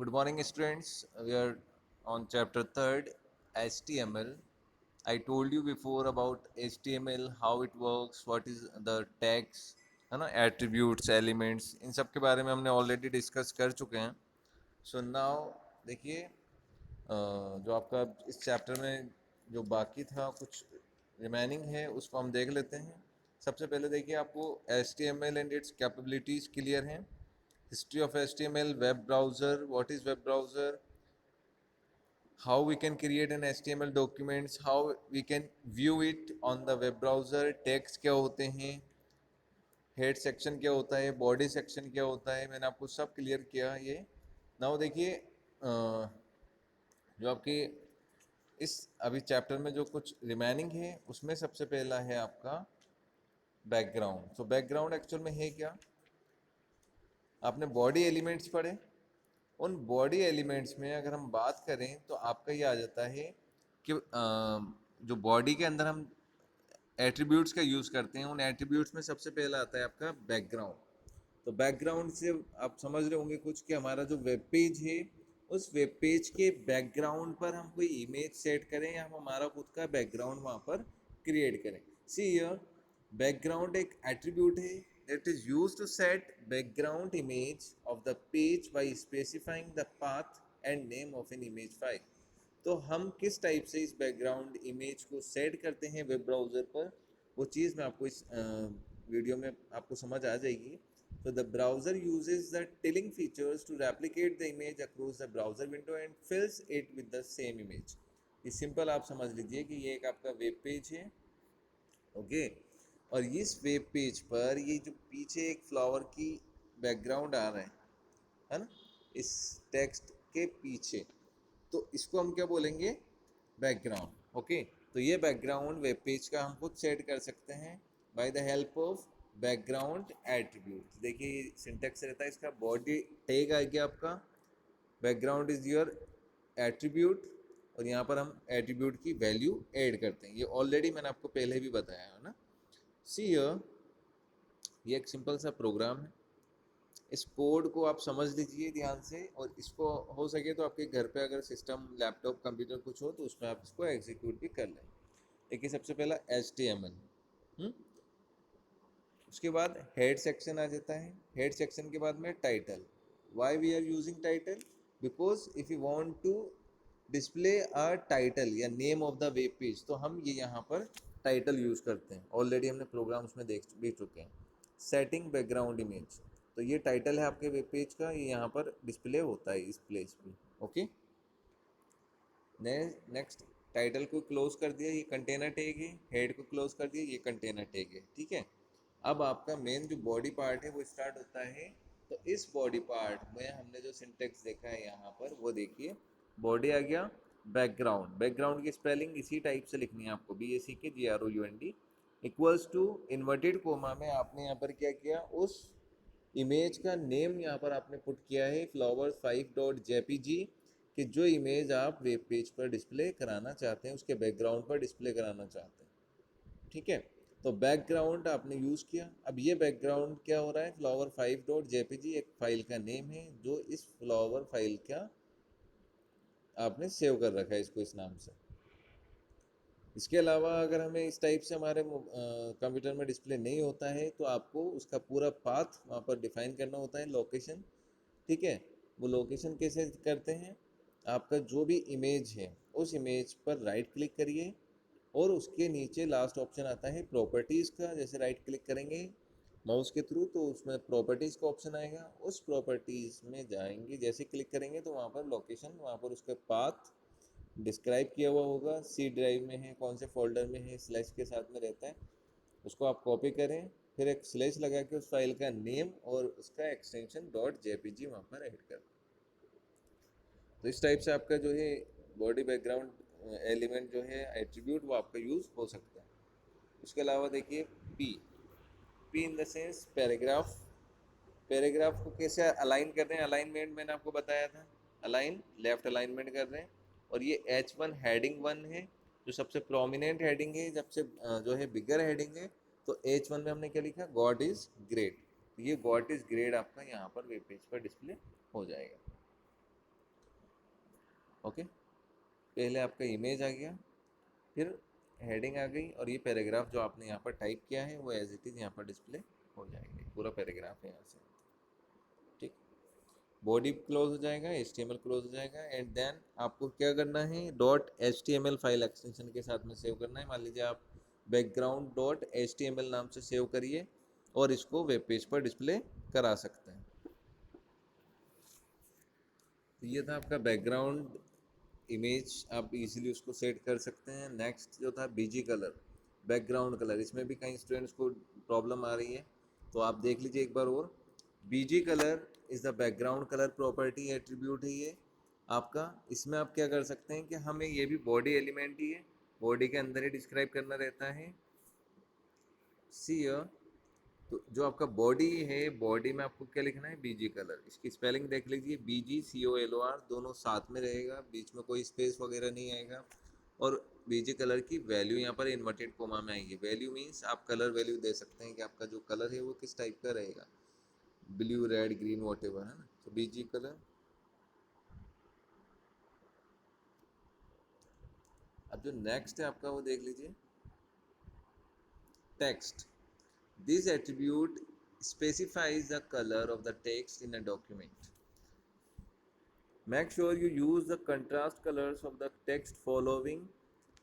Good morning, students. We are on chapter 3rd, HTML. I told you before about HTML, how it works, what is the tags, है ना, attributes, elements, इन सब के बारे में हमने already discuss कर चुके हैं. सो नाउ देखिए, जो आपका इस चैप्टर में जो बाकी था, कुछ रिमेनिंग है, उसको हम देख लेते हैं. सबसे पहले देखिए, आपको HTML and it's capabilities clear हैं. History of HTML, web browser, what is web browser, how we can create an HTML documents, how we can view it on the web browser, text क्या होते हैं, head section क्या होता है, body section क्या होता है, मैंने आपको सब क्लियर किया ये. नाउ देखिए, जो आपकी इस अभी चैप्टर में जो कुछ रिमेनिंग है, उसमें सबसे पहला है आपका बैकग्राउंड. सो बैकग्राउंड एक्चुअल में है क्या? आपने बॉडी एलिमेंट्स पढ़े. उन बॉडी एलिमेंट्स में अगर हम बात करें तो आपका ये आ जाता है कि जो बॉडी के अंदर हम एट्रीब्यूट्स का यूज़ करते हैं, उन एट्रीब्यूट्स में सबसे पहला आता है आपका बैकग्राउंड. तो बैकग्राउंड से आप समझ रहे होंगे कुछ कि हमारा जो वेब पेज है, उस वेब पेज के बैकग्राउंड पर हम कोई इमेज सेट करें या हम हमारा खुद का बैकग्राउंड वहाँ पर क्रिएट करें. सी हियर, बैकग्राउंड एक एट्रीब्यूट है that is used to set background image of the page by specifying the path and name of an image file. तो हम किस टाइप से इस बैकग्राउंड इमेज को सेट करते हैं वेब ब्राउज़र पर, वो चीज़ मैं आपको इस वीडियो में आपको समझ आ जाएगी. तो the browser uses the tiling features to replicate the image across the browser window and fills it with the same image. ये सिंपल आप समझ लीजिए कि ये एक आपका वेब पेज है. ओके, और इस वेब पेज पर ये जो पीछे एक फ्लावर की बैकग्राउंड आ रहा है ना, इस टेक्स्ट के पीछे, तो इसको हम क्या बोलेंगे? बैकग्राउंड. ओके, तो ये बैकग्राउंड वेब पेज का हम खुद सेट कर सकते हैं by the help of background attribute. देखिए सिंटेक्स रहता है इसका. बॉडी टैग आ गया आपका, बैकग्राउंड इज योर एट्रीब्यूट, और यहाँ पर हम एट्रीब्यूट की वैल्यू ऐड करते हैं. ये ऑलरेडी मैंने आपको पहले भी बताया है ना. सी हियर, ये एक सिंपल सा प्रोग्राम है. इस कोड को आप समझ लीजिए ध्यान से, और इसको हो सके तो आपके घर पे अगर सिस्टम, लैपटॉप, कंप्यूटर कुछ हो तो उसमें आप इसको एग्जीक्यूट भी कर लें. देखिए सबसे पहला HTML, उसके बाद हेड सेक्शन आ जाता है. हेड सेक्शन के बाद में title. Why we are using title? Because if you want to display a title या name of the web page, तो हम ये यहाँ पर टाइटल यूज़ करते हैं. ऑलरेडी हमने प्रोग्राम उसमें देख भी चुके हैं. सेटिंग बैकग्राउंड इमेज, तो ये टाइटल है आपके वेब पेज का, ये यहाँ पर डिस्प्ले होता है इस प्लेस पे. ओके, नेक्स्ट, टाइटल को क्लोज कर दिया, ये कंटेनर टैग है. हेड को क्लोज कर दिया, ये कंटेनर टैग है. ठीक है, अब आपका मेन जो बॉडी पार्ट है वो स्टार्ट होता है. तो इस बॉडी पार्ट में हमने जो सिंटेक्स देखा है यहाँ पर, वो देखिए, बॉडी आ गया, बैकग्राउंड. बैकग्राउंड की स्पेलिंग इसी टाइप से लिखनी है आपको, BACKGROUND equals to inverted comma में आपने यहाँ पर क्या किया, उस इमेज का नेम यहाँ पर आपने पुट किया है flowers5.jpg, कि जो इमेज आप वेब पेज पर डिस्प्ले कराना चाहते हैं, उसके बैकग्राउंड पर डिस्प्ले कराना चाहते हैं. ठीक है, तो बैकग्राउंड आपने यूज़ किया. अब ये बैकग्राउंड क्या हो रहा है? flower5.jpg एक फाइल का नेम है, जो इस फ्लावर फाइल का आपने सेव कर रखा है इसको इस नाम से. इसके अलावा अगर हमें इस टाइप से हमारे कंप्यूटर में डिस्प्ले नहीं होता है, तो आपको उसका पूरा पाथ वहाँ पर डिफाइन करना होता है, लोकेशन. ठीक है, वो लोकेशन कैसे करते हैं? आपका जो भी इमेज है, उस इमेज पर राइट क्लिक करिए, और उसके नीचे लास्ट ऑप्शन आता है प्रॉपर्टीज़ का. जैसे राइट क्लिक करेंगे माउस के थ्रू, तो उसमें प्रॉपर्टीज़ का ऑप्शन आएगा. उस प्रॉपर्टीज़ में जाएंगे, जैसे क्लिक करेंगे तो वहाँ पर लोकेशन, वहाँ पर उसका पाथ डिस्क्राइब किया हुआ होगा. सी ड्राइव में है, कौन से फोल्डर में है, स्लैश के साथ में रहता है. उसको आप कॉपी करें, फिर एक स्लैश लगा के उस फाइल का नेम और उसका एक्सटेंशन .jpg वहाँ पर ऐड कर. तो इस टाइप से आपका जो है बॉडी बैकग्राउंड एलिमेंट जो है एट्रीब्यूट, वो आपका यूज़ हो सकता है. उसके अलावा देखिए P in the sense paragraph. Paragraph को कैसे अलाइन कर रहे हैं? अलाइनमेंट मैंने आपको बताया था, अलाइन, लेफ्ट अलाइनमेंट कर रहे हैं. और ये H1 हेडिंग 1 है, जो सबसे प्रोमिनेंट हेडिंग है, जब से जो है बिगर हेडिंग है. तो H1 में हमने क्या लिखा? God is great. ये गॉड इज़ ग्रेट आपका यहाँ पर वेब पेज पर डिस्प्ले हो जाएगा. ओके, पहले आपका इमेज आ गया, फिर हेडिंग आ गई, और ये पैराग्राफ जो आपने यहाँ पर टाइप किया है वो एज इट इज़ यहाँ पर डिस्प्ले हो जाएंगे, पूरा पैराग्राफ है यहाँ से। ठीक, बॉडी क्लोज हो जाएगा, HTML क्लोज हो जाएगा, एंड देन आपको क्या करना है, .html फाइल एक्सटेंशन के साथ में सेव करना है। मान लीजिए आप background.html नाम से सेव करिए और इसको वेब पेज पर डिस्प्ले करा सकते हैं। तो ये था आपका बैकग्राउंड इमेज, आप इजीली उसको सेट कर सकते हैं। नेक्स्ट जो था बीजी कलर, बैकग्राउंड कलर, इसमें भी कई स्टूडेंट्स को प्रॉब्लम आ रही है, तो आप देख लीजिए एक बार और। BG colour is the background colour property attribute है ये आपका। इसमें आप क्या कर सकते हैं कि हमें ये भी बॉडी एलिमेंट ही है, बॉडी के अंदर ही डिस्क्राइब करना रहता है। सी, तो जो आपका बॉडी है, बॉडी में आपको क्या लिखना है, बीजी कलर। इसकी स्पेलिंग देख लीजिए, BGCOLOR, दोनों साथ में रहेगा, बीच में कोई स्पेस वगैरह नहीं आएगा। और बीजी कलर की वैल्यू यहाँ पर इन्वर्टेड कोमा में आएगी। वैल्यू मीन्स आप कलर वैल्यू दे सकते हैं कि आपका जो कलर है वो किस टाइप का रहेगा, ब्लू, रेड, ग्रीन, वॉटेवर, है ना। तो बीजी कलर। अब जो नेक्स्ट है आपका वो देख लीजिए, text. This attribute specifies the color of the text in a document. Make sure you use the contrast colors of the text following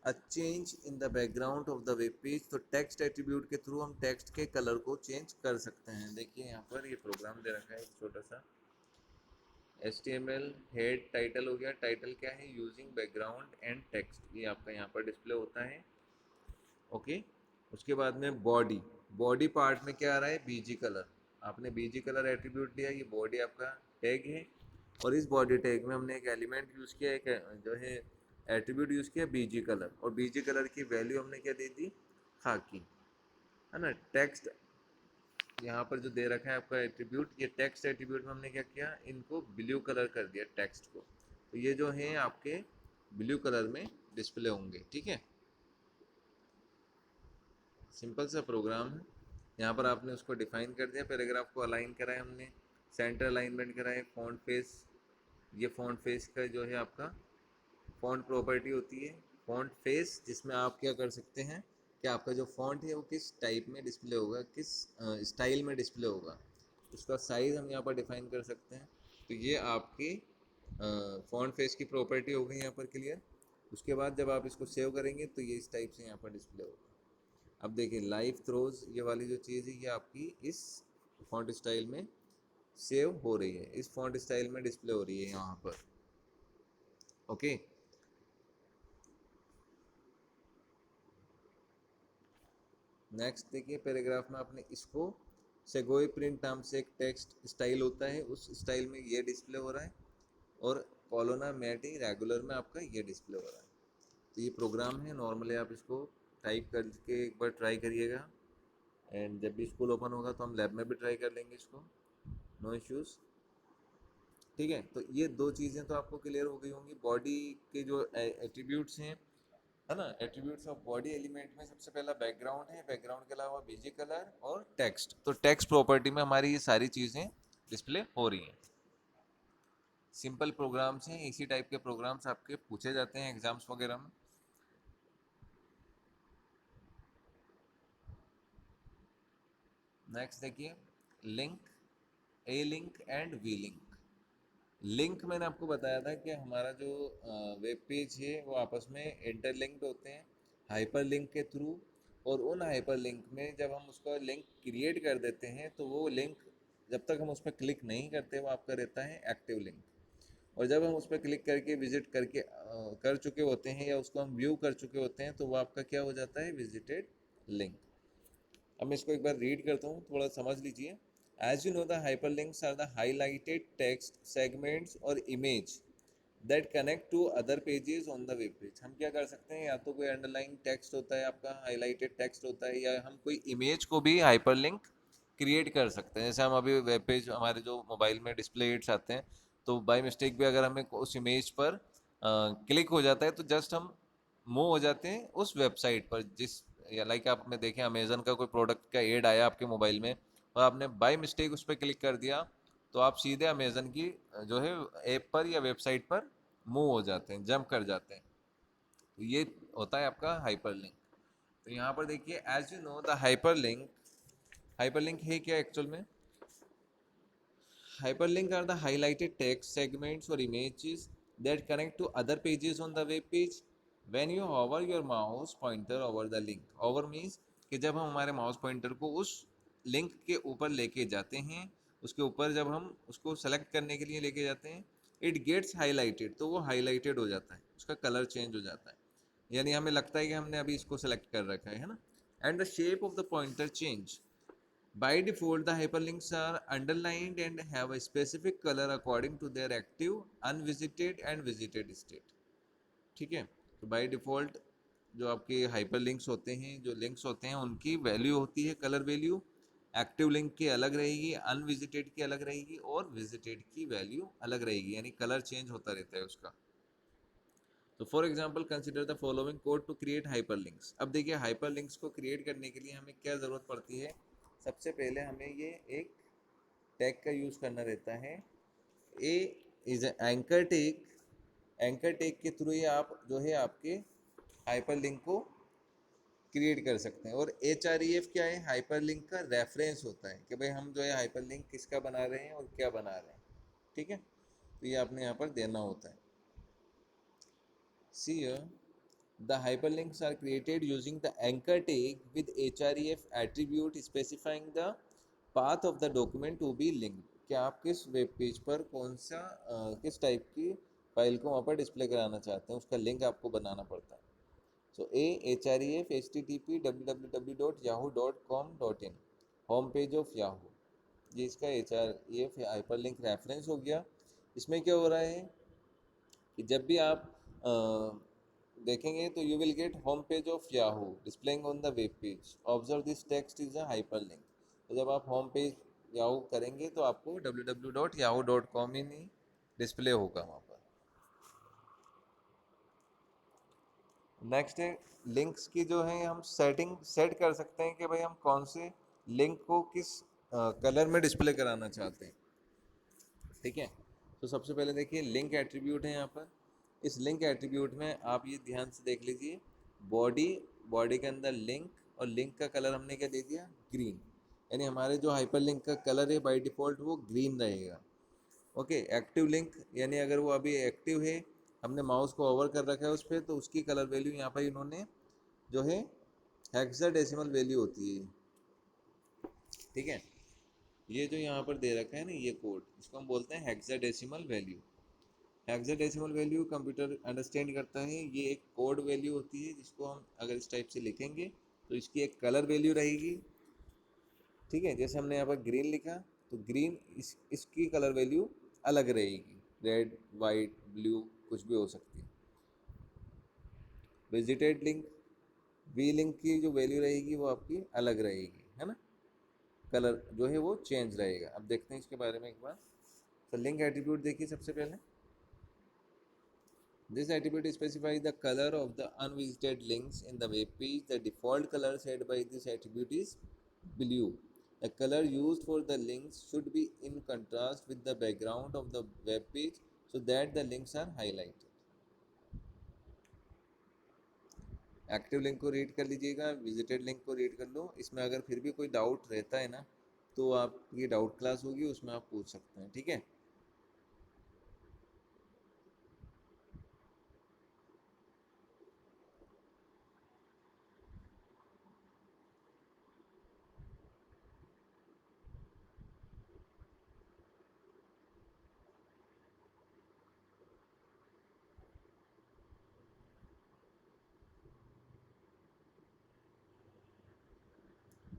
a change in the background of the web page. तो text attribute के through हम text के colour को change कर सकते हैं। देखिए यहाँ पर ये प्रोग्राम दे रखा है एक छोटा सा, HTML हेड टाइटल हो गया। टाइटल क्या है, यूजिंग बैकग्राउंड एंड टेक्स्ट, ये आपका यहाँ पर डिस्प्ले होता है। ओके, उसके बाद में बॉडी, बॉडी पार्ट में क्या आ रहा है, बीजी कलर। आपने बीजी कलर एट्रीब्यूट लिया, ये बॉडी आपका टैग है, और इस बॉडी टैग में हमने एक एलिमेंट यूज़ किया, एक जो है एट्रीब्यूट यूज़ किया, बीजी कलर। और बीजी कलर की वैल्यू हमने क्या दे दी, खाकी, है ना। टेक्स्ट यहाँ पर जो दे रखा है आपका एट्रीब्यूट, ये टेक्स्ट एट्रीब्यूट में हमने क्या किया, इनको ब्लू कलर कर दिया टेक्स्ट को। तो ये जो है आपके ब्लू कलर में डिस्प्ले होंगे। ठीक है, सिंपल सा प्रोग्राम है। यहाँ पर आपने उसको डिफाइन कर दिया, पैराग्राफ को अलाइन करा है हमने, सेंटर अलाइनमेंट करा है, फॉन्ट फेस, ये फॉन्ट फेस का जो है आपका फॉन्ट प्रॉपर्टी होती है, फॉन्ट फेस, जिसमें आप क्या कर सकते हैं कि आपका जो फॉन्ट है वो किस टाइप में डिस्प्ले होगा, किस स्टाइल में डिस्प्ले होगा, उसका साइज़ हम यहाँ पर डिफाइन कर सकते हैं। तो ये आपकी फॉन्ट फेस की प्रॉपर्टी हो गई यहाँ पर क्लियर। उसके बाद जब आप इसको सेव करेंगे तो ये इस टाइप से यहाँ पर डिस्प्ले होगा। अब देखिए लाइव थ्रोज, ये वाली जो चीज़ है ये आपकी इस फॉन्ट स्टाइल में सेव हो रही है, इस फॉन्ट स्टाइल में डिस्प्ले हो रही है यहाँ पर। ओके, नेक्स्ट देखिए, पैराग्राफ में आपने इसको सेगोई प्रिंट नाम से एक टेक्स्ट स्टाइल होता है, उस स्टाइल में ये डिस्प्ले हो रहा है, और कॉलोना मैटी रेगुलर में आपका ये डिस्प्ले हो रहा है। तो ये प्रोग्राम है, नॉर्मली आप इसको टाइप करके एक बार ट्राई करिएगा, एंड जब भी स्कूल ओपन होगा तो हम लैब में भी ट्राई कर लेंगे इसको, नो इश्यूज़। ठीक है, तो ये दो चीज़ें तो आपको क्लियर हो गई होंगी। बॉडी के जो एट्रीब्यूट्स हैं, है ना, एट्रीब्यूट्स ऑफ बॉडी एलिमेंट में सबसे पहला बैकग्राउंड है, बैकग्राउंड के अलावा बीजी कलर और टेक्स्ट। तो टेक्स्ट प्रॉपर्टी में हमारी ये सारी चीज़ें डिस्प्ले हो रही हैं। सिंपल प्रोग्राम्स हैं, इसी टाइप के प्रोग्राम्स आपके पूछे जाते हैं एग्जाम्स वगैरह में। नेक्स्ट देखिए, link, A link and V link. Link मैंने आपको बताया था कि हमारा जो वेब पेज है वो आपस में इंटरलिंक्ड होते हैं हाइपर लिंक के थ्रू, और उन हाइपर लिंक में जब हम उसका लिंक क्रिएट कर देते हैं तो वो लिंक जब तक हम उस पर क्लिक नहीं करते वो आपका रहता है एक्टिव लिंक, और जब हम उस पर क्लिक करके विजिट करके कर चुके होते हैं या उसको हम व्यू कर चुके होते हैं तो वो आपका क्या हो जाता है, विजिटेड लिंक। अब मैं इसको एक बार रीड करता हूँ, थोड़ा समझ लीजिए। As you know, the hyperlinks are the highlighted text segments or image that connect to other pages on the web page। हम क्या कर सकते हैं, या तो कोई अंडरलाइन टेक्स्ट होता है आपका, हाईलाइटेड टेक्स्ट होता है, या हम कोई इमेज को भी हाइपरलिंक क्रिएट कर सकते हैं। जैसे हम अभी वेब पेज हमारे जो मोबाइल में डिस्प्ले एड्स आते हैं, तो बाय मिस्टेक भी अगर हमें उस इमेज पर क्लिक हो जाता है तो जस्ट हम मूव हो जाते हैं उस वेबसाइट पर, जिस या लाइक आपने देखे अमेजन का कोई प्रोडक्ट का एड आया आपके मोबाइल में और आपने बाय मिस्टेक उस पर क्लिक कर दिया, तो आप सीधे अमेजन की जो है ऐप पर या वेबसाइट पर मूव हो जाते हैं, जंप कर जाते हैं। तो ये होता है आपका हाइपरलिंक। तो यहाँ पर देखिए, as you know the hyperlink, hyperlink है क्या एक्चुअल में? Hyperlink are the highlighted text segments or images that connect to other pages on the web page. When you hover your mouse pointer over the link, hover means कि जब हम हमारे mouse pointer को उस link के ऊपर लेके जाते हैं, उसके ऊपर जब हम उसको सेलेक्ट करने के लिए लेके जाते हैं, इट गेट्स हाईलाइटेड, तो वो हाईलाइटेड हो जाता है, उसका कलर चेंज हो जाता है, यानी हमें लगता है कि हमने अभी इसको सेलेक्ट कर रखा है ना। And the shape of the pointer change. By default, the hyperlinks are underlined and have a specific color according to their active, unvisited and visited state. ठीक है, तो बाय डिफ़ॉल्ट जो आपके हाइपरलिंक्स होते हैं, जो लिंक्स होते हैं, उनकी वैल्यू होती है कलर वैल्यू। एक्टिव लिंक की अलग रहेगी, अनविजिटेड की अलग रहेगी और विजिटेड की वैल्यू अलग रहेगी, यानी कलर चेंज होता रहता है उसका। तो for example consider the following code to create hyperlinks. अब देखिए हाइपरलिंक्स को क्रिएट करने के लिए हमें क्या ज़रूरत पड़ती है? सबसे पहले हमें ये एक टैग का यूज़ करना रहता है। A is anchor tag. Anchor tag के थ्रू ही आप जो है आपके हाइपरलिंक को क्रिएट कर सकते हैं। और HREF क्या है? हाइपरलिंक का रेफरेंस होता है कि भाई हम जो है हाइपरलिंक किसका बना रहे हैं और क्या बना रहे हैं। ठीक है, तो ये आपने यहाँ पर देना होता है। See here, the hyperlinks are created using the anchor tag with href attribute specifying the path of the document to be linked। कि आप किस वेब पेज पर कौन सा किस टाइप की फाइल को वहाँ पर डिस्प्ले कराना चाहते हैं, उसका लिंक आपको बनाना पड़ता है। सो href http www.yahoo.com.in home page of Yahoo, ये इसका href हाइपरलिंक रेफरेंस हो गया। इसमें क्या हो रहा है कि जब भी आप देखेंगे तो you will get home page of Yahoo displaying on the web page. Observe this text is a hyperlink. तो जब आप होम पेज याहू करेंगे तो आपको www.yahoo.com ही डिस्प्ले होगा वहाँ पर। नेक्स्ट है लिंक्स की जो है हम सेटिंग सेट कर सकते हैं कि भाई हम कौन से लिंक को किस कलर में डिस्प्ले कराना चाहते हैं। ठीक है, तो सबसे पहले देखिए लिंक एट्रीब्यूट है यहाँ पर। इस लिंक एट्रीब्यूट में आप ये ध्यान से देख लीजिए, बॉडी, बॉडी के अंदर लिंक, और लिंक का कलर हमने क्या दे दिया? ग्रीन। यानी हमारे जो हाइपर लिंक का कलर है बाय डिफ़ॉल्ट वो ग्रीन रहेगा। ओके, एक्टिव लिंक यानी अगर वो अभी एक्टिव है, हमने माउस को ओवर कर रखा है उस पर, तो उसकी कलर वैल्यू यहाँ पर इन्होंने जो है हेक्साडेसिमल वैल्यू होती है। ठीक है, ये जो यहाँ पर दे रखा है ना ये कोड, इसको हम बोलते हैं hexadecimal value. Hexadecimal value computer understand करता है, ये एक कोड वैल्यू होती है जिसको हम अगर इस टाइप से लिखेंगे तो इसकी एक कलर वैल्यू रहेगी। ठीक है, जैसे हमने यहाँ पर ग्रीन लिखा तो ग्रीन इसकी कलर वैल्यू अलग रहेगी, रेड, वाइट, ब्लू कुछ भी हो सकती है। विजिटेड लिंक, वी लिंक की जो वैल्यू रहेगी वो आपकी अलग रहेगी, है ना, कलर जो है वो चेंज रहेगा। अब देखते हैं इसके बारे में एक बार। तो लिंक एट्रीब्यूट देखिए सबसे पहले, this attribute specifies the color of the unvisited links in the web page. The default color set by this attribute is blue. The color used for the links should be in contrast with the background of the web page so that the links are highlighted. Active link को read कर लीजिएगा, visited link को read कर लो। इसमें अगर फिर भी कोई डाउट रहता है ना तो आप ये डाउट क्लास होगी उसमें आप पूछ सकते हैं। ठीक है,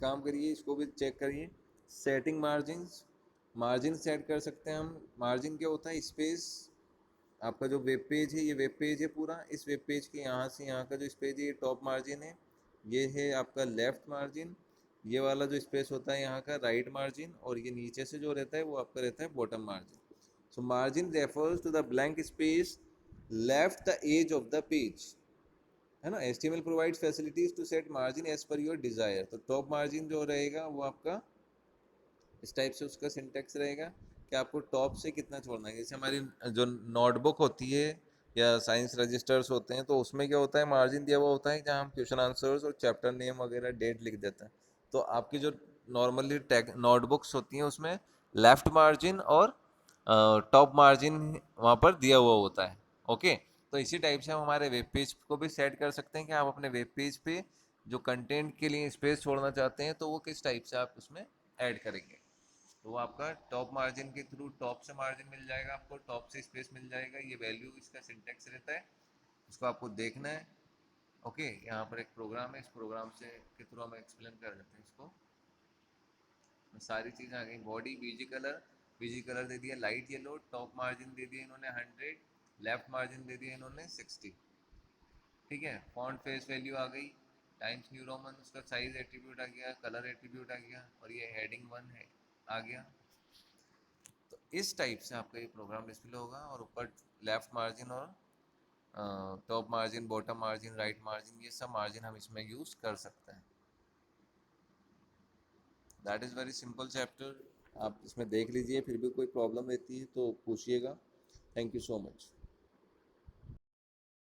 काम करिए, इसको भी चेक करिए। सेटिंग मार्जिन्स, मार्जिन सेट कर सकते हैं हम। मार्जिन क्या होता है? स्पेस। आपका जो वेब पेज है, ये वेब पेज है पूरा, इस वेब पेज के यहाँ से यहाँ का जो स्पेस है ये टॉप मार्जिन है, ये है आपका लेफ़्ट मार्जिन, ये वाला जो स्पेस होता है यहाँ का राइट मार्जिन, और ये नीचे से जो रहता है वो आपका रहता है bottom margin. So margin refers to the blank space left the edge of the page, है ना। HTML provides facilities to set margin as per your desire. तो टॉप मार्जिन जो रहेगा वो आपका इस टाइप से उसका सिंटेक्स रहेगा कि आपको टॉप से कितना छोड़ना है। जैसे हमारी जो नोटबुक होती है या साइंस रजिस्टर्स होते हैं, तो उसमें क्या होता है, मार्जिन दिया हुआ होता है जहाँ हम क्वेश्चन आंसर्स और चैप्टर नेम वगैरह डेट लिख देते हैं। तो आपकी जो नॉर्मली टैग नोटबुक्स होती हैं उसमें लेफ्ट मार्जिन और टॉप मार्जिन वहाँ पर दिया हुआ होता है। ओके, तो इसी टाइप से हम हमारे वेब पेज को भी सेट कर सकते हैं कि आप अपने वेब पेज पे जो कंटेंट के लिए स्पेस छोड़ना चाहते हैं तो वो किस टाइप से आप उसमें ऐड करेंगे। तो वो आपका टॉप मार्जिन के थ्रू टॉप से मार्जिन मिल जाएगा, आपको टॉप से स्पेस मिल जाएगा, ये वैल्यू इसका सिंटेक्स रहता है, उसको आपको देखना है। ओके, यहाँ पर एक प्रोग्राम है, इस प्रोग्राम से के थ्रू हम एक्सप्लेन कर देते हैं इसको। सारी चीज़ें आ गई, बॉडी बीजी कलर दे दिया light yellow, top margin they दिया इन्होंने 100, लेफ्ट मार्जिन दे दिया इन्होंने 60। ठीक है, फॉन्ट फेस वैल्यू आ गई, टाइम्स न्यू रोमन, उसका साइज एट्रीब्यूट आ गया, कलर एट्रीब्यूट आ गया, और ये हेडिंग 1 है आ गया। तो इस टाइप से आपका ये प्रोग्राम डिस्प्ले होगा, और ऊपर लेफ्ट मार्जिन और top margin, bottom margin, right margin, ये सब मार्जिन हम इसमें यूज कर सकते हैं। That is very simple chapter, आप इसमें देख लीजिए, फिर भी कोई प्रॉब्लम रहती है तो पूछिएगा। Thank you so much.